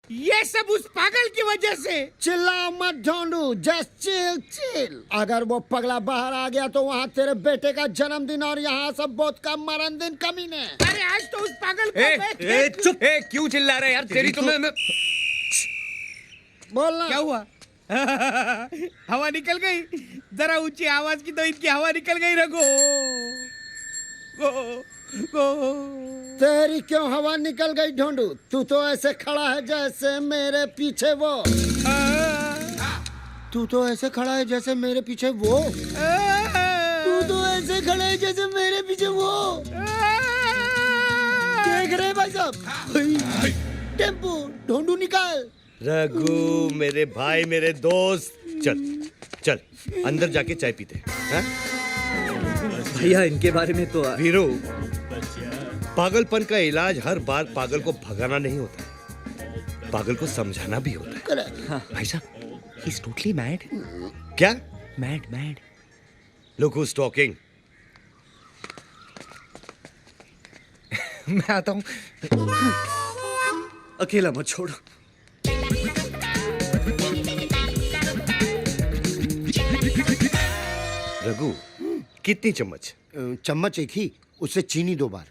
ये सब उस पागल की वजह से। चिल्ला मत ढूंढू, जस्ट चिल चिल। अगर वो पगला बाहर आ गया तो वहाँ तेरे बेटे का जन्मदिन और यहाँ सब बहुत कम मरण दिन कमीने। अरे आज तो उस पागल को चुप। क्यों चिल्ला रहे यार? तेरी तो मैं बोलना। क्या हुआ? हवा निकल गई। जरा ऊंची आवाज की तो इनकी हवा निकल गई। रघु तेरी क्यों हवा निकल गई ढूंढू? तू तो ऐसे खड़ा है जैसे मेरे पीछे वो। तू तो ऐसे खड़ा है जैसे मेरे पीछे वो। तू तो ऐसे खड़ा है जैसे मेरे पीछे वो। देख रहे भाई साहब? टेम्पो ढूंढू निकाल। रघु मेरे भाई, मेरे दोस्त, चल चल अंदर जाके चाय पीते हैं। भैया इनके बारे में तो वीरू, पागलपन का इलाज हर बार पागल को भगाना नहीं होता है, पागल को समझाना भी होता है। भाई साहब, ही इज टोटली मैड। क्या? Mad. Look who is talking. मैं आता हूँ। अकेला मत छोड़ो। रघु, कितनी चम्मच? चम्मच एक ही, उससे चीनी 2 बार।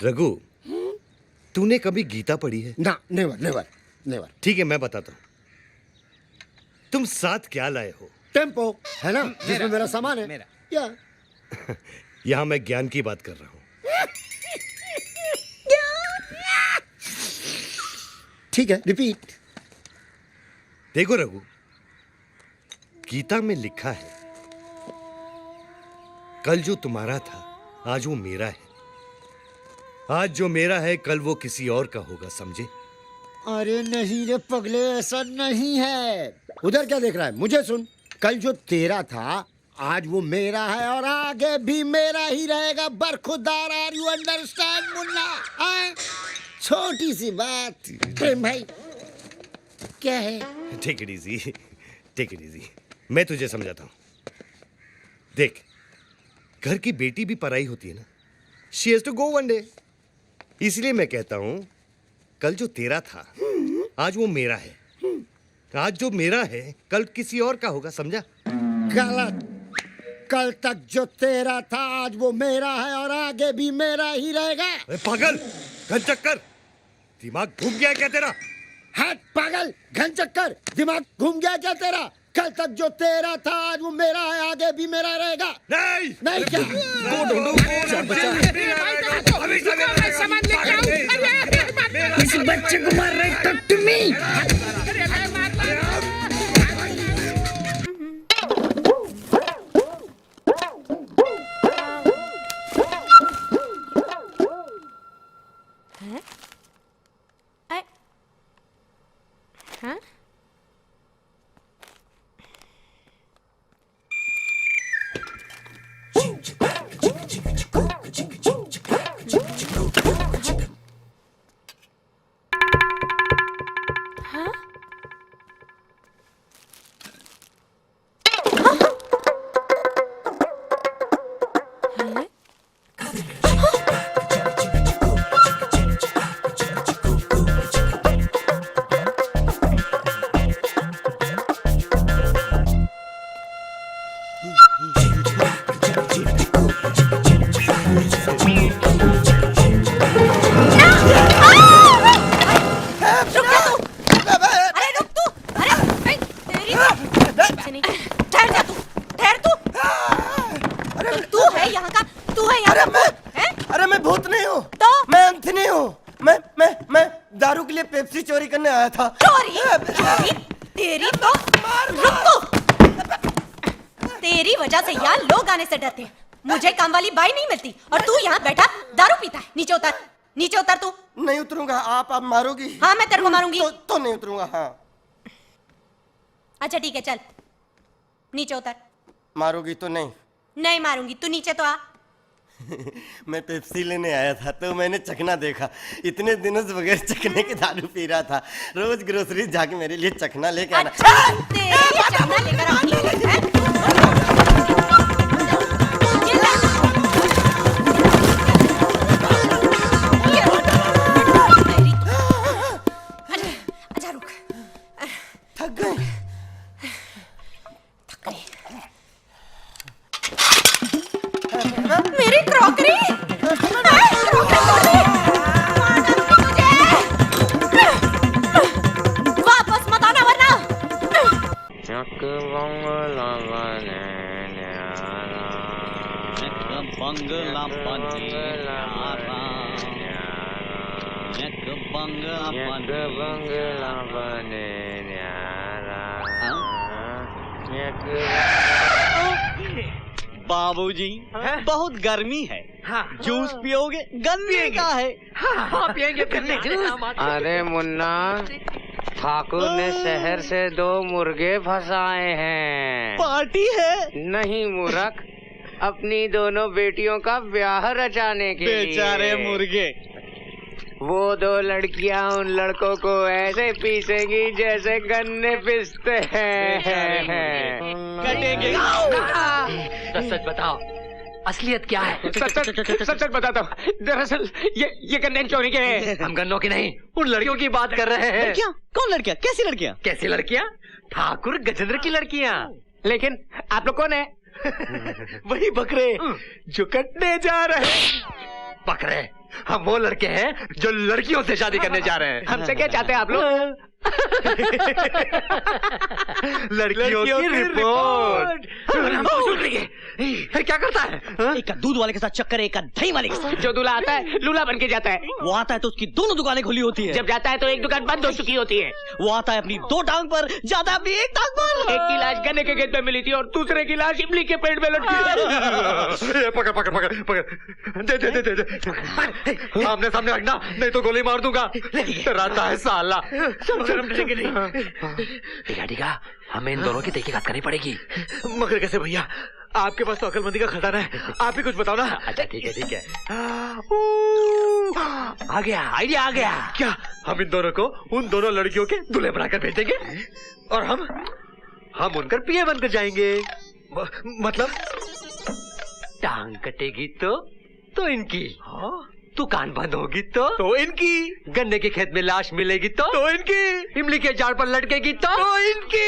रघु, तूने कभी गीता पढ़ी है? ना, नेवर। ठीक है, मैं बताता हूँ। तुम साथ क्या लाए हो? टेम्पो है ना, जिसमें मेरा सामान है। मेरा। या यहाँ मैं ज्ञान की बात कर रहा हूँ। ठीक है, रिपीट। देखो रघु, गीता में लिखा है, कल जो तुम्हारा था आज वो मेरा है, आज जो मेरा है कल वो किसी और का होगा, समझे? अरे नहीं रे पगले, ऐसा नहीं है। उधर क्या देख रहा है? मुझे सुन। कल जो तेरा था आज वो मेरा है और आगे भी मेरा ही रहेगा। बरखुरदार, आर यू अंडरस्टैंड मुन्ना? छोटी सी बात। प्रेम भाई क्या है? Take it easy, take it easy. मैं तुझे समझाता हूँ। देख, घर की बेटी भी पराई होती है ना। She has to go one day. इसलिए मैं कहता हूँ, कल जो तेरा था आज वो मेरा है, आज जो मेरा है कल किसी और का होगा, समझा? गलत। कल तक जो तेरा था आज वो मेरा है और आगे भी मेरा ही रहेगा। अरे पागल, घन चक्कर, दिमाग घूम गया क्या तेरा? हट पागल, घन चक्कर, दिमाग घूम गया क्या तेरा? कल तक जो तेरा था आज वो मेरा है, आगे भी मेरा रहेगा। नहीं क्या? सामान लेके आओ। इस बच्चे को मार रहे, टॉक टू मी। हाँ? दारू के लिए पेप्सी चोरी करने आया था। चोरी? तेरी तो रुक तू। तेरी वजह से यहाँ लोग आने से डरते हैं। मुझे काम वाली बाई नहीं मिलती और तू यहाँ बैठा दारू पीता है। नीचे उतर, नीचे उतर तू। नहीं उतरूंगा। आप मारोगी? हाँ मैं तेरे को मारूंगी। तो नहीं उतरूंगा। हाँ अच्छा ठीक है, चल नीचे उतर। मारोगी तो नहीं? नहीं मारूंगी, तू नीचे तो आ। मैं पेप्सी लेने आया था तो मैंने चखना देखा। इतने दिनों से बगैर चखने के दारू पी रहा था। रोज ग्रोसरी जाके मेरे लिए चखना लेके आना। अच्छा, तेरे लिए चखना लेकर आनी है? बंगला बने न्यारा बाबूजी बहुत गर्मी है। जूस पियोगे? गन्ने का है। पिएंगे जूस। अरे मुन्ना, ठाकुर ने शहर से 2 मुर्गे फंसाए हैं। पार्टी है? नहीं मूर्ख, अपनी दोनों बेटियों का ब्याह रचाने के लिए। बेचारे मुर्गे। वो 2 लड़कियां उन लड़कों को ऐसे पीसेंगी जैसे गन्ने पीसते हैं। कटेंगे। सच बताओ, असलियत क्या है? सच बताता हूँ। दरअसल ये गन्ने चोरी के हैं। हम गन्नों की नहीं, उन लड़कियों की बात कर रहे हैं। लड़कियाँ? कौन लड़कियाँ? कैसी लड़कियाँ? कैसी लड़कियाँ? ठाकुर गजेंद्र की लड़कियाँ। लेकिन आप लोग कौन है? वही बकरे जो कटने जा रहे हैं। बकरे? हम वो लड़के हैं जो लड़कियों से शादी करने जा रहे हैं। हमसे क्या चाहते हैं आप लोग? लड़कियों की रिपोर्ट। क्या करता है? एक का दूध वाले के साथ चक्कर, एक का दही वाले के साथ। जो दूल्हा आता है लूला बन के जाता है। वो आता है तो उसकी दोनों दुकानें खुली होती है। जब जाता है तो एक दुकान बंद हो चुकी होती है। वो आता है अपनी 2 टांग पर, जाता है अपनी 1 टांग पर। एक की लाश गन्ने के खेत में मिली थी और दूसरे की लाश इमली के पेड़ में लटकी थी। पकड़ पकड़ पकड़ पकड़, दे दे दे दे दे। आमने सामने रखना, नहीं तो गोली मार दूंगा। डराता है साला। शर्म डरेंगे नहीं। ठीक है, हमें इन दोनों की तहकीकात करनी पड़ेगी। मगर कैसे भैया? आपके पास तो अकलमंदी का खजाना है, आप ही कुछ बताओ ना। अच्छा ठीक है। आ गया, आइडिया आ गया। क्या? हम इन दोनों को उन दोनों लड़कियों के दूल्हे बनाकर भेज देंगे और हम उनकर पिए बनकर जाएंगे। मतलब टांग कटेगी तो इनकी, दुकान बंद होगी तो इनकी, गन्ने के खेत में लाश मिलेगी तो इनकी, इमली के झाड़ पर लटकेगी तो इनकी।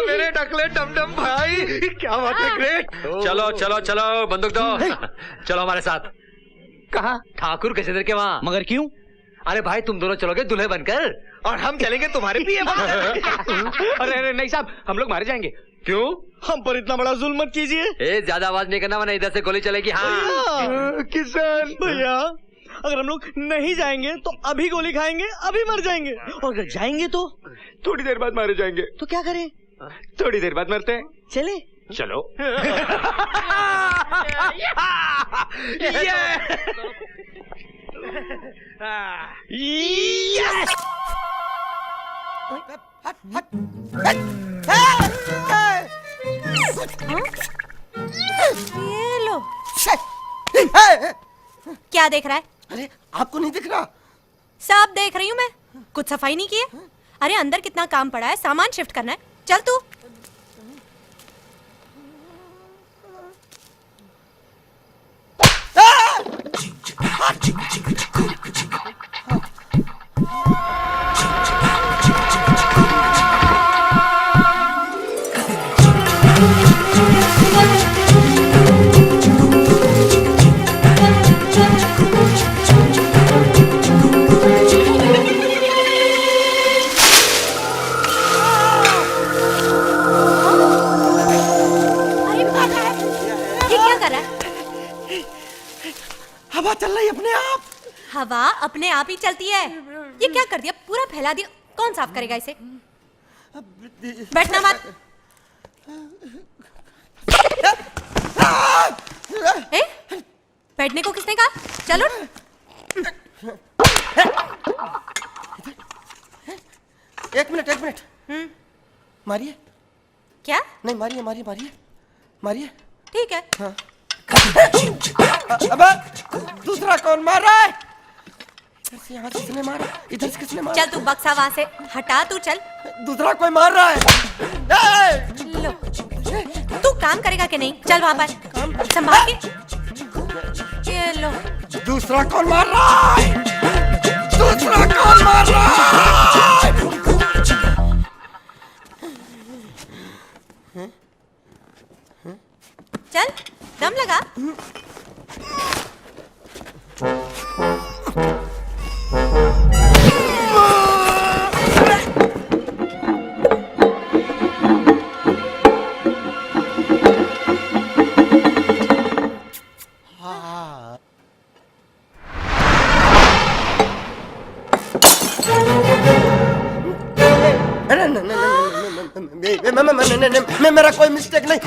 मेरे टकले टमटम भाई, क्या बात है, ग्रेट। चलो चलो चलो, बंदूक दो। चलो हमारे साथ। कहाँ? ठाकुर गजेंद्र के वहाँ। मगर क्यों? अरे भाई, तुम दोनों चलोगे दूल्हे बनकर और हम चलेंगे तुम्हारे पिए बनकर। अरे नहीं साहब, हम लोग मारे जाएंगे। क्यों? हम पर इतना बड़ा जुल्म मत कीजिए। ज्यादा आवाज नहीं करना, वरना इधर से गोली चलेगी। हाँ किसान भैया, अगर हम लोग नहीं जाएंगे तो अभी गोली खाएंगे, अभी मर जाएंगे। और अगर जाएंगे तो थोड़ी देर बाद मारे जाएंगे। तो क्या करें? थोड़ी देर बाद मरते हैं। चले चलो। ये लो। क्या देख रहा है? अरे आपको नहीं दिख रहा? सब देख रही हूँ मैं। कुछ सफाई नहीं की है? अरे अंदर कितना काम पड़ा है, सामान शिफ्ट करना है। चल तू। हवा चल रही अपने आप। हवा अपने आप ही चलती है। ये क्या कर दिया? पूरा फैला दिया। कौन साफ करेगा इसे? बैठना मत। ए? बैठने को किसने कहा? चलो। एक मिनट। मारिए। क्या? नहीं, मारिए। ठीक है। हाँ। अबे दूसरा कौन मार रहा है? यहाँ से किसने मारा? इधर से किसने मारा? चल तू बक्सा वहां से हटा, तू चल। दूसरा कोई मार रहा है। लो, तू काम करेगा कि नहीं? चल वहां पर संभाल के। ये लो। दूसरा कौन मार रहा है? दूसरा कौन मार रहा है? चल, दम लगा। मेरा कोई मिस्टेक नहीं,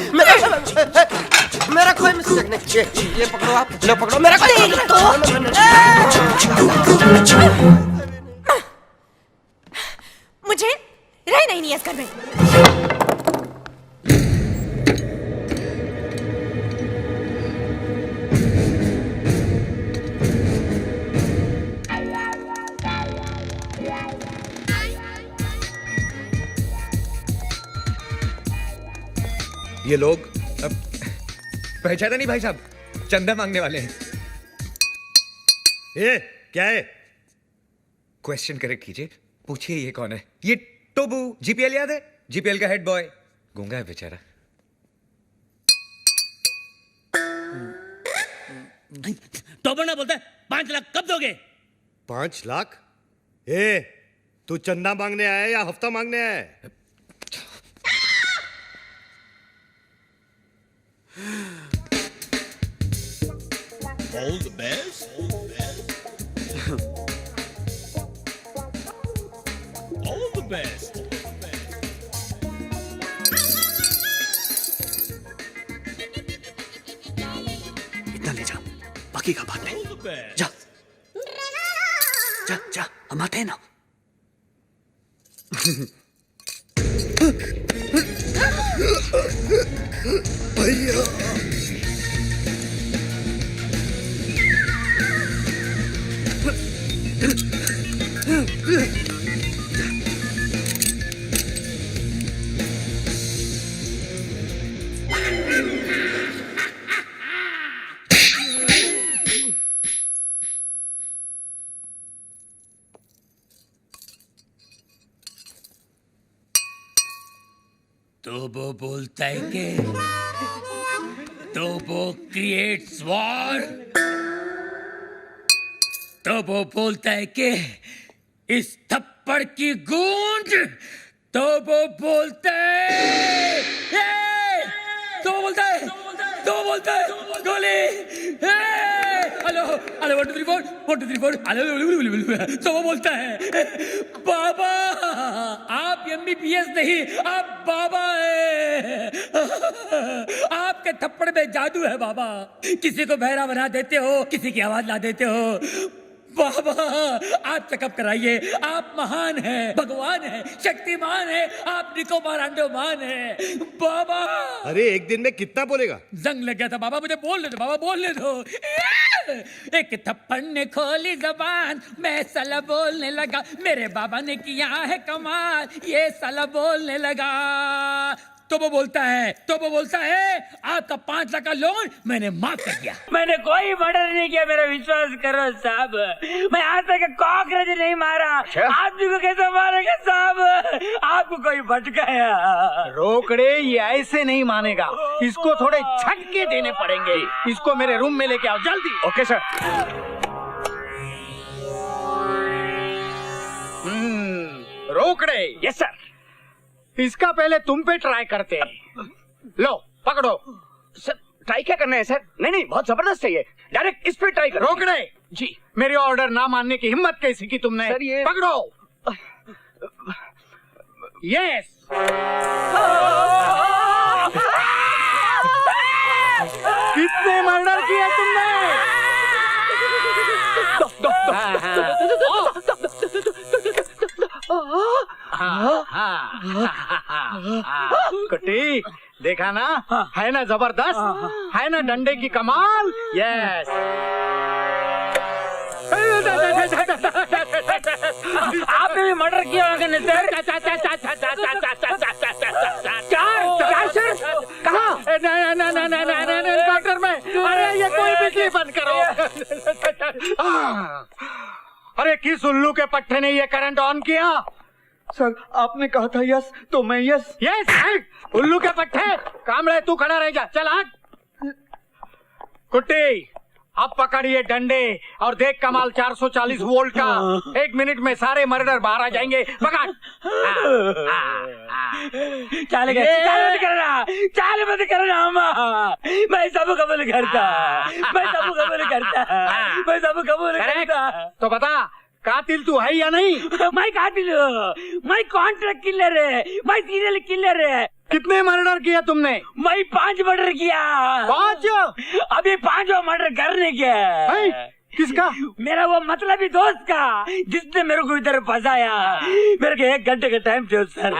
मेरा कोई मिस्टेक नहीं। ये पकड़ो, आप लो पकड़ो, मेरा कोई मुझे रहना ही नहीं है इस घर में। ये लोग पहचाना नहीं भाई साहब, चंदा मांगने वाले हैं। ए, क्या है? क्वेश्चन करेक्ट कीजिए, पूछिए ये कौन है? ये टोबू, जीपीएल याद है? जीपीएल का हेड बॉय, गूंगा है बेचारा। टोबू ना बोलता है 5 लाख कब दोगे? 5 लाख? ए, तू चंदा मांगने आया या हफ्ता मांगने आया है? All the best. All the best. इतना ले जा, बाकी का बात नहीं। जा जा जा, हम आते हैं ना। भैया तो वो बोलता है कि तो वो क्रिएट्स वॉर, तो वो बोलता है कि इस थप्पड़ की गूंज, तो वो बोलता है तो बोलता है तो बोलता है गोली। Hello hello 1 2 3 4 1 2 3 4 hello. तो वो बोलता है बाबा, आप एमबीबीएस नहीं, आप बाबा है। आपके थप्पड़ में जादू है बाबा, किसी को बहरा बना देते हो, किसी की आवाज ला देते हो। बाबा आप चेकअप कराइए, आप महान हैं, भगवान हैं, शक्तिमान हैं, आप निकोबार अंडोमान हैं बाबा। अरे एक दिन में कितना बोलेगा? जंग लग गया था बाबा, मुझे बोलने दो बाबा, बोलने दो। एक थप्पड़ ने खोली जबान, मैं साला बोलने लगा, मेरे बाबा ने किया है कमाल, ये साला बोलने लगा। तो वो बोलता है आपका 5 लाख का लोन मैंने माफ कर दिया। मैंने कोई मर्डर नहीं किया, मेरा विश्वास करो साहब, मैं आज तक कॉकरोच नहीं मारा। आदमी को कैसे मारेगा साहब? आपको कोई भटकाया? रोकड़े, ये ऐसे नहीं मानेगा, इसको थोड़े झटके देने पड़ेंगे। इसको मेरे रूम में लेके आओ जल्दी। Okay sir. Rokde. Yes sir. इसका पहले तुम पे ट्राई करते हैं। लो पकड़ो। सर ट्राई क्या करना है सर? नहीं नहीं, बहुत जबरदस्त है ये, डायरेक्ट इस पे ट्राई करो। रोकड़े जी। मेरे ऑर्डर ना मानने की हिम्मत कैसी की तुमने? सर ये पकड़ो। यस। कितने मर्डर किए तुमने? कटी देखा ना, है ना जबरदस्त, है ना डंडे की कमाल। यस। आपने भी मर्डर किया होगा ना सर? कहाँ? एनकाउंटर में। अरे ये कोई बिजली बंद करो। अरे किस उल्लू के पट्टे ने ये करंट ऑन किया? सर आपने कहा था यस, तो मैं यस। यस उल्लू के पट्टे। काम रहे तू खड़ा रह जा, चल हट। कुट्टी अब पकड़िए डंडे और देख कमाल 440 वोल्ट का। 1 मिनट में सारे मर्डर बाहर आ जाएंगे। पकड़। चाले मत करना अम्मा, मैं सब कबूल करता, मैं सब कबूल करता, मैं सब कबूल करता। तो बता कातिल तू है या नहीं? मैं कातिल हूँ, मैं कॉन्ट्रैक्ट किलर है, मैं सीरियल किलर है। कितने मर्डर किया तुमने? मैं 5 मर्डर किया। 5? अभी 5वां मर्डर करने गया। है? किसका? मेरा वो मतलबी दोस्त का, जिसने मेरे को इधर फंसाया। मेरे को 1 घंटे का टाइम दो सर,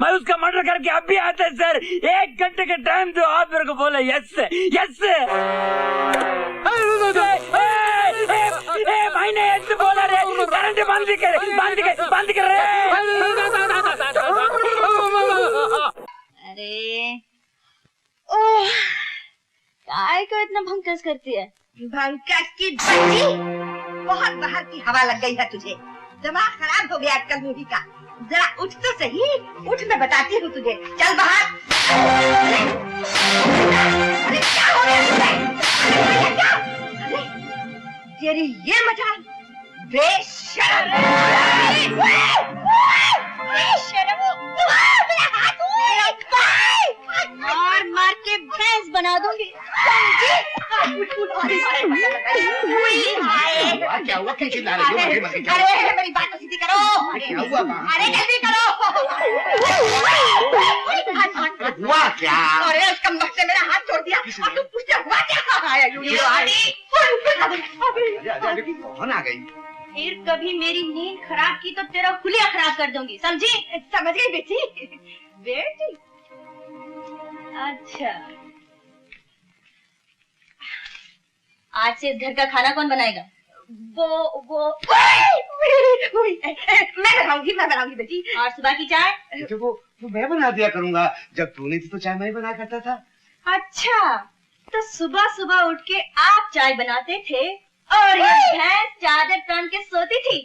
मैं उसका मर्डर करके अब भी आता सर। 1 घंटे का टाइम दो, आप मेरे को बोले यस यस। मैंने यस बोला रे, करंट बंद कर बंद कर रे। अरे ओह, काय को इतना भंकस करती है? भंकस की बच्ची, बहुत बाहर की हवा लग गई है तुझे। दिमाग खराब हो गया आजकल मूवी का। जरा उठ तो सही, उठ, मैं बताती हूँ तुझे। चल बाहर। अरे क्या हो गया तुझे? क्या? अरे तेरी ये मजाल, बेशरम। बेशरम, मेरा हाथ और मार के भैंस बना दूंगी, समझी? क्या हुआ? क्या चिल्ला रही हो? अरे मेरी बात तो सीधी करो। अरे जल्दी करो। हुआ क्या? अरे उसका मुझ से मेरा हाथ छोड़ दिया और तुम पूछते हुआ क्या? कौन आ गई? फिर कभी मेरी नींद खराब की तो तेरा खुलिया खराब कर दूंगी, समझी? समझ गई बेटी। बेटी? अच्छा, आज से इस घर का खाना कौन बनाएगा? वो मैं बनाऊंगी बेटी। और सुबह की चाय? तो वो मैं बना दिया करूंगा। जब तू नहीं थी तो चाय मैं ही बना करता था। अच्छा, तो सुबह सुबह उठ के आप चाय बनाते थे और ये भैंस चादर तान के सोती थी।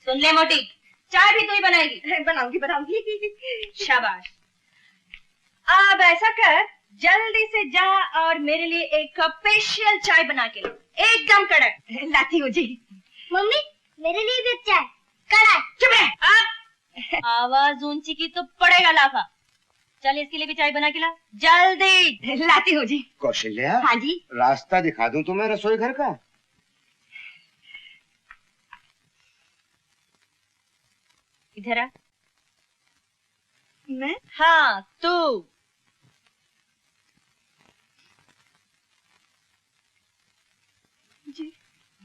सुन ले मोटी, चाय भी तू ही बनाएगी? बनाऊंगी। शाबाश। अब ऐसा कर, जल्दी से जा और मेरे लिए एक कप स्पेशल चाय बना के ला, एकदम कड़क। लाती हूँ जी। मम्मी, मेरे लिए भी चाय कड़क। चुप रह। आवाज ऊंची की तो पड़ेगा लाफा। चल इसके लिए भी चाय बना के ला, जल्दी। लाती हूँ जी। कौशल्या, हाँ जी। रास्ता दिखा दूं तुम्हें रसोई घर का? इधर आ। मैं? हाँ तू।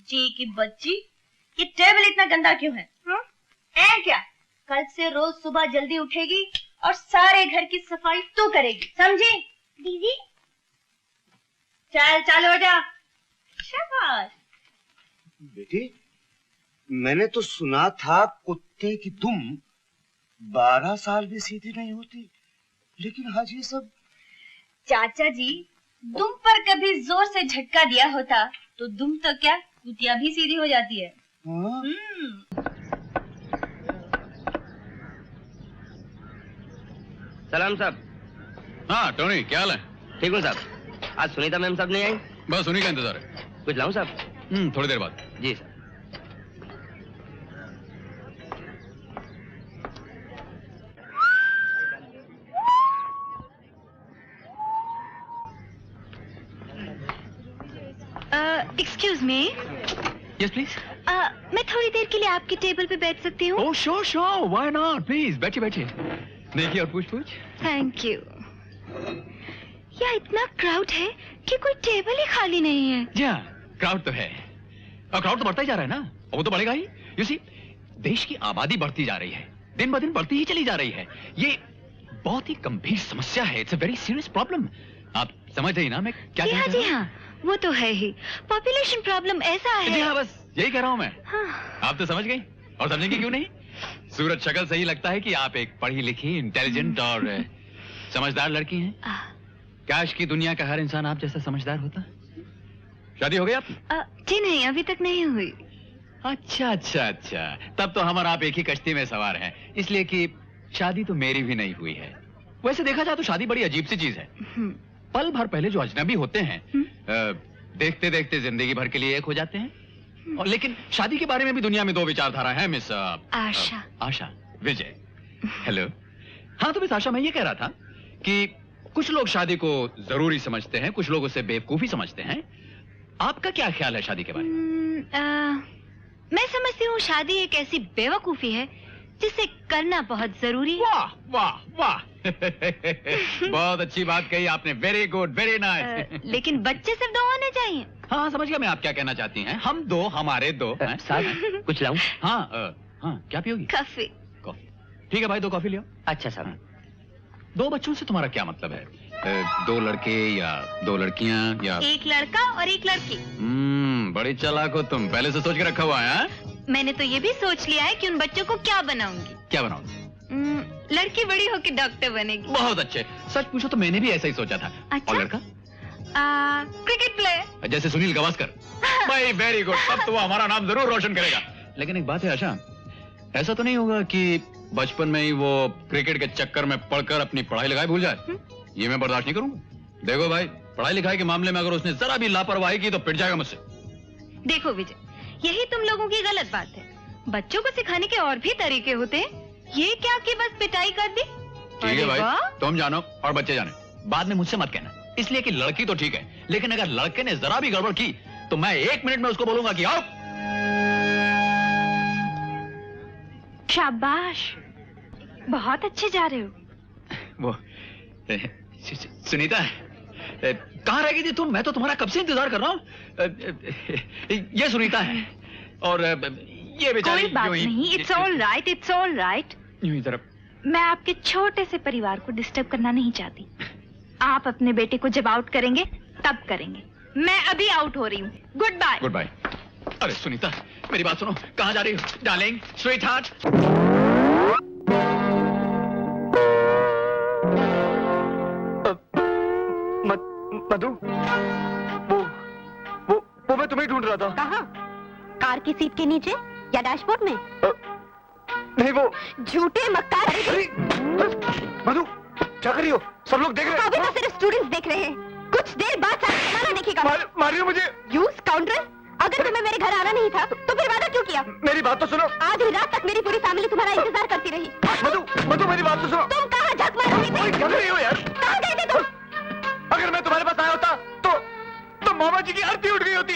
जी की बच्ची, ये टेबल इतना गंदा क्यों है? ऐ क्या? कल से रोज सुबह जल्दी उठेगी और सारे घर की सफाई तू करेगी, समझी? दीदी चल चल हो जा। शाबाश। बेटी, मैंने तो सुना था कुत्ते की दुम 12 साल भी सीधी नहीं होती, लेकिन आज ये सब। चाचा जी, दुम पर कभी जोर से झटका दिया होता तो दुम तो क्या, कुतिया भी सीधी हो जाती है। सलाम साहब। हाँ टोनी, क्या हाल है? ठीक हूँ साहब। आज सुनीता मैम साहब नहीं आई? बस उन्हीं का इंतजार है। कुछ लाऊं साहब? थोड़ी देर बाद। जी sir. Excuse me. Yes please. मैं थोड़ी देर के लिए आपकी टेबल पे बैठ सकती हूँ? Oh sure sure, why not, please बैठिए बैठिए। देखिए और पूछ। Thank you. यहाँ इतना क्राउड है कि कोई टेबल ही खाली नहीं है। जी हाँ, क्राउड तो है और क्राउड तो बढ़ता ही जा रहा है ना, और वो तो बढ़ेगा ही। यू सी, देश की आबादी बढ़ती जा रही है, दिन ब दिन बढ़ती ही चली जा रही है। ये बहुत ही गंभीर समस्या है। It's a very serious problem. आप समझ रही ना मैं क्या कह रहा हूँ? जी हाँ, वो तो है ही। पॉपुलेशन प्रॉब्लम ऐसा है। जी हाँ, बस यही कह रहा हूँ मैं। हाँ। आप तो समझ गई, और समझेंगी क्यों नहीं? सूरत शक्ल से ही लगता है कि आप एक पढ़ी लिखी, इंटेलिजेंट और समझदार लड़की हैं। काश की दुनिया का हर इंसान आप जैसा समझदार होता। शादी हो गई आप? जी नहीं, अभी तक नहीं हुई। अच्छा, तब तो हम और आप एक ही कश्ती में सवार हैं, इसलिए कि शादी तो मेरी भी नहीं हुई है। वैसे देखा जाए तो शादी बड़ी अजीब सी चीज है। पल भर पहले जो अजनबी होते हैं, देखते देखते जिंदगी भर के लिए एक हो जाते हैं। और लेकिन शादी के बारे में भी दुनिया में 2 विचारधारा है मिस आशा विजय। हेलो। हाँ तो मिस आशा, मैं ये कह रहा था कि कुछ लोग शादी को जरूरी समझते हैं, कुछ लोग उसे बेवकूफी समझते हैं। आपका क्या ख्याल है शादी के बारे में? मैं समझती हूँ शादी एक ऐसी बेवकूफी है जिसे करना बहुत जरूरी है। वाह वाह वाह बहुत अच्छी बात कही आपने, वेरी गुड, वेरी नाइस। लेकिन बच्चे सिर्फ 2 होने चाहिए। हाँ समझ गया मैं आप क्या कहना चाहती हैं। हम 2, हमारे 2। साहब कुछ लाऊं? हाँ हाँ क्या पियोगी? कॉफी। कॉफी ठीक है भाई, 2 कॉफी लियो। अच्छा साहब। 2 बच्चों से तुम्हारा क्या मतलब है? 2 लड़के या 2 लड़कियां या 1 लड़का और 1 लड़की। बड़ी चालाक हो तुम, पहले से सोच के रखा हुआ है। मैंने तो ये भी सोच लिया है कि उन बच्चों को क्या बनाऊंगी। क्या बनाओगे? लड़की बड़ी होकर डॉक्टर बनेगी। बहुत अच्छे, सच पूछो तो मैंने भी ऐसा ही सोचा था। अच्छा? और लड़का? क्रिकेट प्लेयर जैसे सुनील गावस्कर। भाई वेरी गुड, तब तो वो हमारा नाम जरूर रोशन करेगा। लेकिन एक बात है आशा, ऐसा तो नहीं होगा कि बचपन में ही वो क्रिकेट के चक्कर में पढ़कर अपनी पढ़ाई लिखाई भूल जाए? ये मैं बर्दाश्त नहीं करूंगा। देखो भाई, पढ़ाई लिखाई के मामले में अगर उसने जरा भी लापरवाही की तो पिट जाएगा मुझसे। देखो विजय, यही तुम लोगों की गलत बात है। बच्चों को सिखाने के और भी तरीके होते हैं। ये क्या कि बस पिटाई कर दी? ठीक है भाई, तुम जानो और बच्चे जाने, बाद में मुझसे मत कहना। इसलिए कि लड़की तो ठीक है, लेकिन अगर लड़के ने जरा भी गड़बड़ की तो मैं 1 मिनट में उसको बोलूंगा कि आओ। शाबाश, बहुत अच्छे जा रहे हो। वो सुनीता, कहाँ रह गई थी तुम? मैं तो तुम्हारा कब से इंतजार कर रहा हूँ। ये सुनीता है और ये बेचारी। कोई बात नहीं, it's all right, it's all right. यूं ही तरफ। मैं आपके छोटे से परिवार को डिस्टर्ब करना नहीं चाहती। आप अपने बेटे को जब आउट करेंगे तब करेंगे। मैं अभी आउट हो रही हूँ। Good bye. Good bye. अरे सुनीता, मेरी बात सुनो, कहाँ जा रही हो? Darling, sweet heart. मधु, वो मैं तुम्हें ढूंढ रहा था। कहाँ? कार की सीट के नीचे या डैशबोर्ड में? नहीं, वो झूठे मक्कार। मधु, क्या कर रही हो? सब लोग देख रहे हैं। अभी तो सिर्फ स्टूडेंट्स देख रहे हैं। कुछ देर बाद सारा जमाना देखेगा। मारियो मुझे। You scoundrel! अगर तुम्हें मेरे घर आना नहीं था तो फिर वादा क्यों किया? मेरी बात तो सुनो। आधी रात तक मेरी पूरी फैमिली तुम्हारा इंतजार करती रही। मधु मेरी बात तो सुनो। तुम कहाँ झक मार रही थी? क्या कर रही हो यार? कहाँ गए थे तुम? अगर मैं तुम्हारे पास आया होता तो मामा जी की आरती उठ गई होती।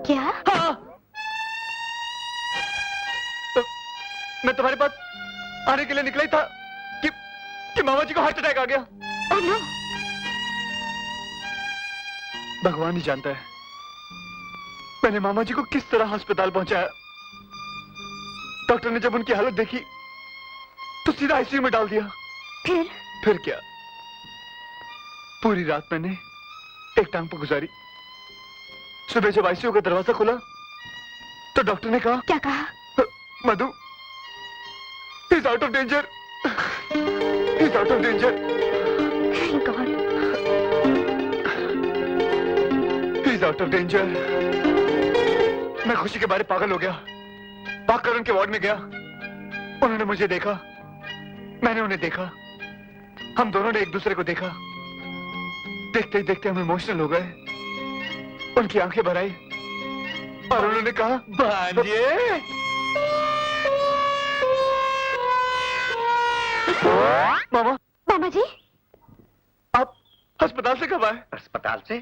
क्या? हाँ। मैं तुम्हारे पास आने के लिए निकला ही था कि मामा जी को हार्ट अटैक आ गया। Oh no. भगवान ही जानता है मैंने मामा जी को किस तरह अस्पताल पहुंचाया। डॉक्टर ने जब उनकी हालत देखी तो सीधा आईसीयू में डाल दिया। फिर क्या, पूरी रात मैंने एक टांग पर गुजारी। सुबह जब आईसीयू का दरवाजा खुला तो डॉक्टर ने कहा। क्या कहा? Madhu, he is out of danger, he is out of danger, thank God, he is out of danger. मैं खुशी के बारे पागल हो गया। भागकर उनके वार्ड में गया। उन्होंने मुझे देखा, मैंने उन्हें देखा, हम दोनों ने एक दूसरे को देखा। देखते ही देखते हम इमोशनल हो गए। उनकी आंखें भर आई और उन्होंने कहा, भांजे। मामा जी, आप अस्पताल से कब आए? अस्पताल से?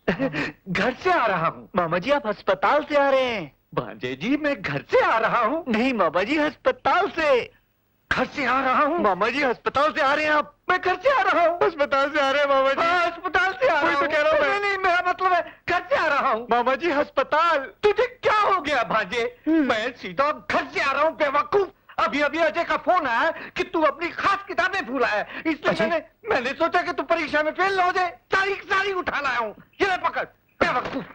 घर से आ रहा हूँ। मामा जी, आप अस्पताल से आ रहे हैं? भांजे जी, मैं घर से आ रहा हूँ। नहीं मामा जी, अस्पताल से। घर से आ रहा हूँ। मामा जी, अस्पताल से आ रहे हैं आप? मैं घर से आ रहा हूँ। अस्पताल से आ रहे हैं मामा जी। हाँ, अस्पताल से आ रहा हूँ। तो कह रहा हूँ। नहीं, मेरा मतलब है घर से आ रहा हूँ। मामा जी, अस्पताल। तुझे क्या हो गया भांजे? मैं सीधा घर से आ रहा हूँ बेवकूफ। अभी अभी अजय का फोन आया कि तू अपनी खास किताबें भूला है, इसलिए मैंने सोचा कि तू परीक्षा में फेल ना हो जाए। सारी उठा लाया हूँ। ये ले पकड़ बेवकूफ।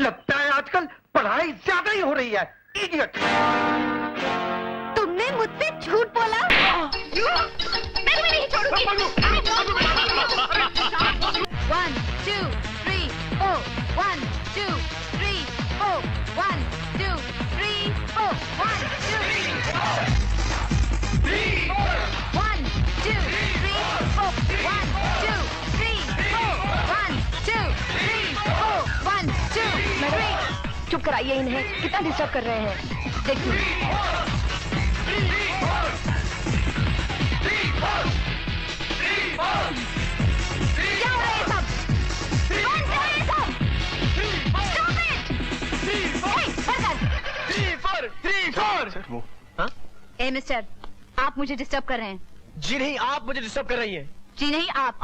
लगता है आजकल पढ़ाई ज्यादा ही हो रही है। इडियट। तुमने मुझसे झूठ बोला। मैं तुम्हें नहीं छोड़ूंगी। 1 2 3 4 1 2 3 4 1 2 3 4 1 2 3 4 1 2 3 4 1 2 3 4 1 2 3 4 1 2 3। चुप कराइए इन्हें, कितना डिस्टर्ब कर रहे हैं। देखिए। क्या हो रहा है सब? कौन से हैं सब? Stop it! मिस्टर, आप मुझे डिस्टर्ब कर रहे हैं। जी नहीं, आप मुझे डिस्टर्ब कर रही हैं। जी नहीं, आप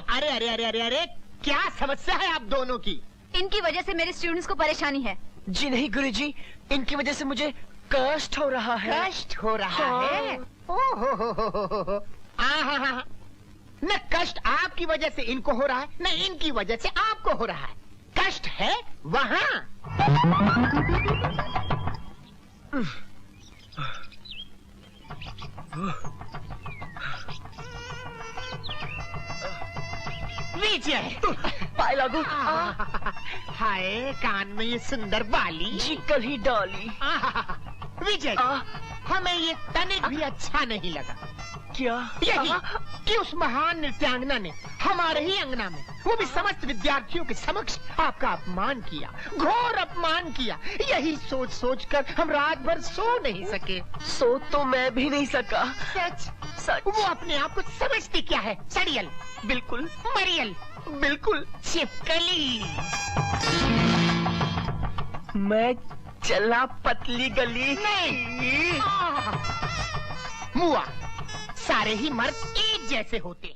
अरे अरे अरे अरे अरे, क्या समस्या है आप दोनों की? इनकी वजह से मेरे स्टूडेंट्स को परेशानी है। जी नहीं गुरुजी, इनकी वजह से मुझे कष्ट हो रहा है। कष्ट हो रहा है? ओहो, न कष्ट आपकी वजह से इनको हो रहा है, न इनकी वजह से आपको हो रहा है। कष्ट है वहाँ। विजय, पाए लागू। हाय, कान में ये सुंदर बाली। जी कल ही डाली। विजय, हमें ये तनिक भी अच्छा नहीं लगा। क्या? यही कि उस महान नृत्यांगना ने हमारे ही अंगना में, वो भी समस्त विद्यार्थियों के समक्ष, आपका अपमान किया, घोर अपमान किया। यही सोच सोच कर हम रात भर सो नहीं सके। सो तो मैं भी नहीं सका। सच सच। वो अपने आप को समझती क्या है? सड़ियल, बिल्कुल। मरियल, बिल्कुल। छिपकली। मैं चला पतली गली। नहीं, मुआ, सारे ही मर्द एक जैसे होते।